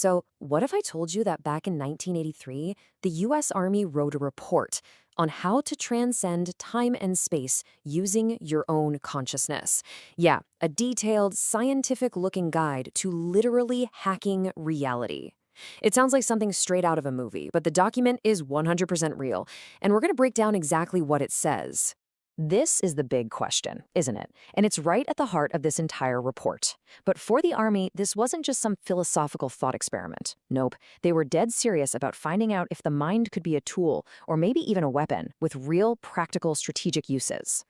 So, what if I told you that back in 1983, the US Army wrote a report on how to transcend time and space using your own consciousness? Yeah, a detailed, scientific looking guide to literally hacking reality. It sounds like something straight out of a movie, but the document is 100% real, and we're going to break down exactly what it says. This is the big question, isn't it? And it's right at the heart of this entire report. But for the Army, this wasn't just some philosophical thought experiment. Nope, they were dead serious about finding out if the mind could be a tool, or maybe even a weapon, with real, practical, strategic uses.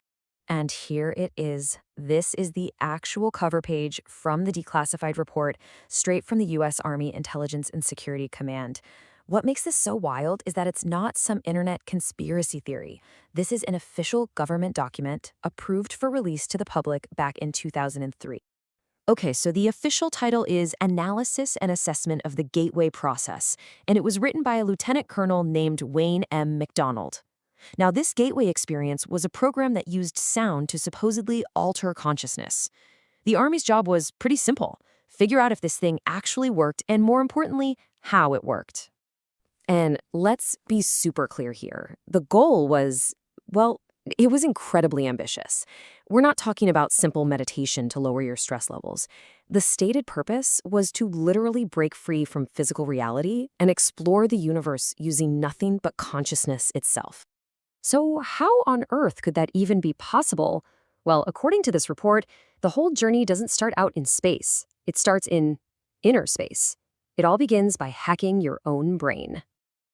And here it is. This is the actual cover page from the declassified report, straight from the U.S. Army Intelligence and Security Command. What makes this so wild is that it's not some internet conspiracy theory. This is an official government document approved for release to the public back in 2003. Okay, so the official title is Analysis and Assessment of the Gateway Process, and it was written by a lieutenant colonel named Wayne M. McDonald. Now, this gateway experience was a program that used sound to supposedly alter consciousness. The Army's job was pretty simple: figure out if this thing actually worked, and more importantly, how it worked. And let's be super clear here. The goal was, well, it was incredibly ambitious. We're not talking about simple meditation to lower your stress levels. The stated purpose was to literally break free from physical reality and explore the universe using nothing but consciousness itself. So how on earth could that even be possible? Well, according to this report, the whole journey doesn't start out in space. It starts in inner space. It all begins by hacking your own brain.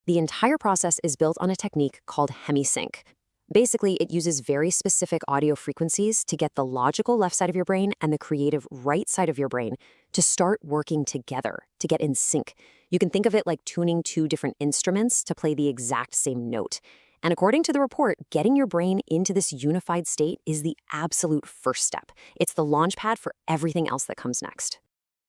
The entire process is built on a technique called Hemi-Sync. Basically, it uses very specific audio frequencies to get the logical left side of your brain and the creative right side of your brain to start working together, to get in sync. You can think of it like tuning two different instruments to play the exact same note. And according to the report, getting your brain into this unified state is the absolute first step. It's the launch pad for everything else that comes next.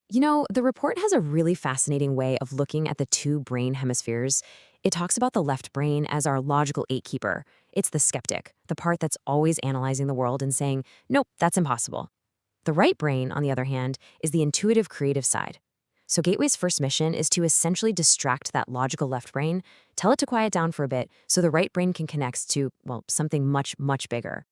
You know, the report has a really fascinating way of looking at the two brain hemispheres. It talks about the left brain as our logical gatekeeper. It's the skeptic, the part that's always analyzing the world and saying, nope, that's impossible. The right brain, on the other hand, is the intuitive, creative side. So Gateway's first mission is to essentially distract that logical left brain, tell it to quiet down for a bit so the right brain can connect to, well, something much, much bigger.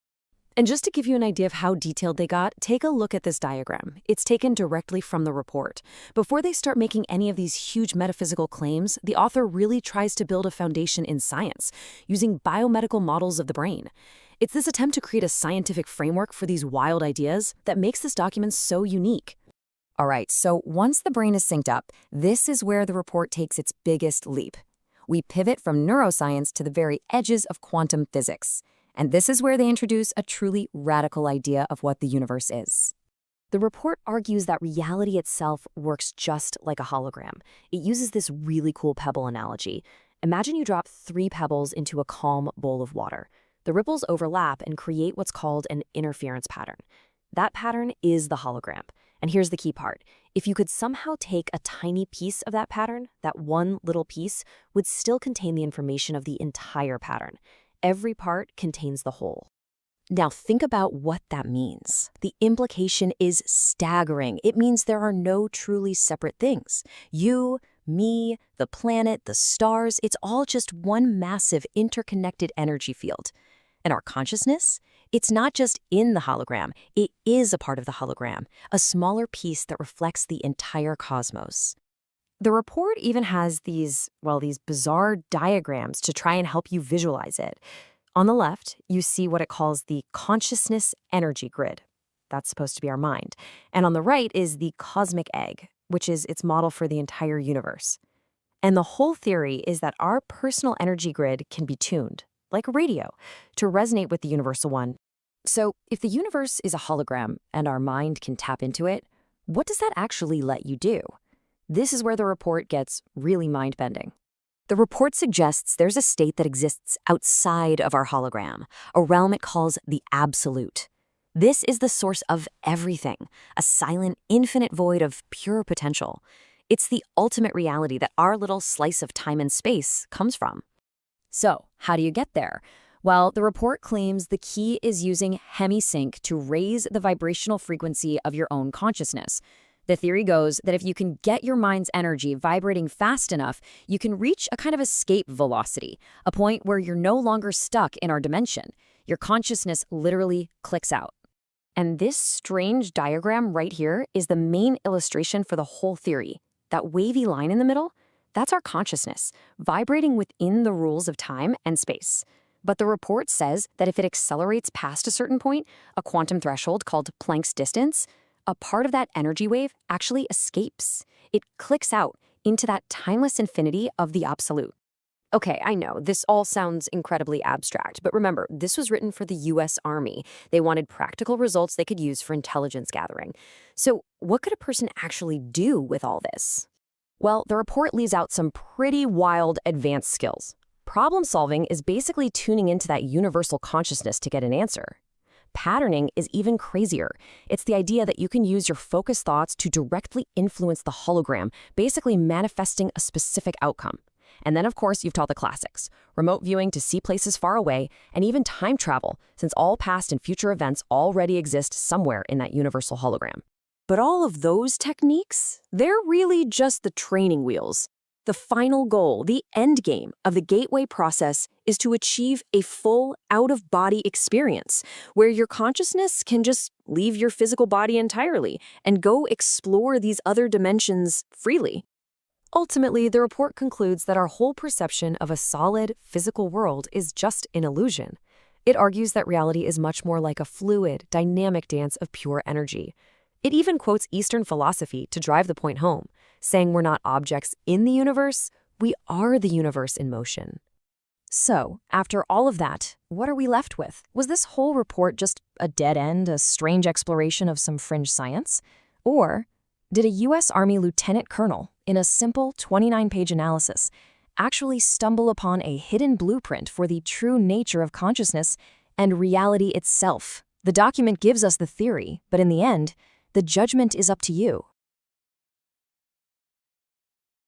And just to give you an idea of how detailed they got, take a look at this diagram. It's taken directly from the report. Before they start making any of these huge metaphysical claims, the author really tries to build a foundation in science, using biomedical models of the brain. It's this attempt to create a scientific framework for these wild ideas that makes this document so unique. All right, so once the brain is synced up, this is where the report takes its biggest leap. We pivot from neuroscience to the very edges of quantum physics. And this is where they introduce a truly radical idea of what the universe is. The report argues that reality itself works just like a hologram. It uses this really cool pebble analogy. Imagine you drop 3 pebbles into a calm bowl of water. The ripples overlap and create what's called an interference pattern. That pattern is the hologram. And here's the key part. If you could somehow take a tiny piece of that pattern, that one little piece would still contain the information of the entire pattern. Every part contains the whole. Now think about what that means. The implication is staggering. It means there are no truly separate things. You, me, the planet, the stars, it's all just one massive interconnected energy field. And our consciousness? It's not just in the hologram. It is a part of the hologram, a smaller piece that reflects the entire cosmos. The report even has these bizarre diagrams to try and help you visualize it. On the left, you see what it calls the consciousness energy grid. That's supposed to be our mind. And on the right is the cosmic egg, which is its model for the entire universe. And the whole theory is that our personal energy grid can be tuned, like a radio, to resonate with the universal one. So if the universe is a hologram and our mind can tap into it, what does that actually let you do? This is where the report gets really mind-bending. The report suggests there's a state that exists outside of our hologram, a realm it calls the absolute. This is the source of everything, a silent, infinite void of pure potential. It's the ultimate reality that our little slice of time and space comes from. So, how do you get there? Well, the report claims the key is using Hemi-Sync to raise the vibrational frequency of your own consciousness. The theory goes that if you can get your mind's energy vibrating fast enough, you can reach a kind of escape velocity, a point where you're no longer stuck in our dimension. Your consciousness literally clicks out. And this strange diagram right here is the main illustration for the whole theory. That wavy line in the middle, that's our consciousness, vibrating within the rules of time and space. But the report says that if it accelerates past a certain point, a quantum threshold called Planck's distance, a part of that energy wave actually escapes. It clicks out into that timeless infinity of the absolute. Okay, I know, this all sounds incredibly abstract, but remember, this was written for the US Army. They wanted practical results they could use for intelligence gathering. So what could a person actually do with all this? Well, the report leaves out some pretty wild advanced skills. Problem solving is basically tuning into that universal consciousness to get an answer. Patterning is even crazier. It's the idea that you can use your focused thoughts to directly influence the hologram, basically manifesting a specific outcome. And then, of course, you've taught the classics: remote viewing to see places far away, and even time travel, since all past and future events already exist somewhere in that universal hologram. But all of those techniques, they're really just the training wheels. The final goal, the end game of the gateway process is to achieve a full out-of-body experience where your consciousness can just leave your physical body entirely and go explore these other dimensions freely. Ultimately, the report concludes that our whole perception of a solid, physical world is just an illusion. It argues that reality is much more like a fluid, dynamic dance of pure energy. It even quotes Eastern philosophy to drive the point home, saying we're not objects in the universe, we are the universe in motion. So, after all of that, what are we left with? Was this whole report just a dead end, a strange exploration of some fringe science? Or did a US Army lieutenant colonel, in a simple 29-page analysis, actually stumble upon a hidden blueprint for the true nature of consciousness and reality itself? The document gives us the theory, but in the end, the judgment is up to you.